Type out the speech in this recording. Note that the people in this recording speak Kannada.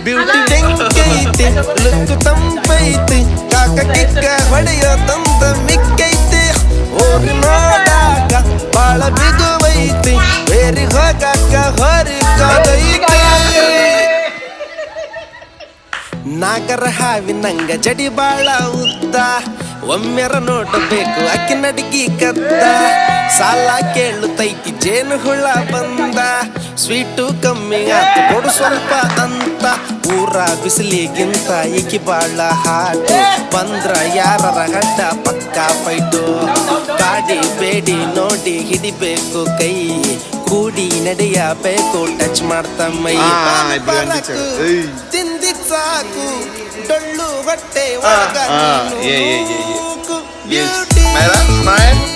ಬ್ಯೂಟಿ ಬೆಂಕೈತಿ ಲುಕ್ ತಂಪೈತಿ ಕಾಕ ಕಿಕ್ಕ ಹೊಡೆಯೋ ತಂದ ಮಿಕ್ಕೈತಿ ಹೋಗಿ ನೋಡಾಕ ಬಾಳ ಬಿಗುವೈತಿ ಬೇರಿ ಹೋಗಾಕ ಹೊರಿ ಕಾದೈತಿ ನಾಗರ ಹಾವಿನಂಗ ಜಡಿ ಬಾಳ ಉದ್ದ ಒಮ್ಮೆರ ನೋಡಬೇಕು ಅಕ್ಕಿ ನಡಿಗಿ ಕದ್ದ ಸಾಲ ಕೇಳುತ್ತೈತಿ ಜೇನು ಹುಳ ಬಂದ ಸ್ವೀಟು ಕಮ್ಮಿ ಆತು ಕೊಡು ಸ್ವಲ್ಪ ಅಂತ ಊರ ಬಿಸಿಲಿಗಿಂತ ಈಕಿ ಬಾಳ ಹಾಟು ಬಂದ್ರ ಯಾರರ ಗಡ್ಡ ಪಕ್ಕ ಫೈಟು ಗಾಡಿ ಬೇಡಿ ನೋಡಿ ಹಿಡಿಬೇಕು ಕೈ ಕೂಡಿ ನಡೆಯಬೇಕು ಟಚ್ ಮಾಡ್ತಾ ಮೈ ತಿಂದಿದ್ ಸಾಕು ಡೊಳ್ಳು ಹೊಟ್ಟೆ Mera, smile.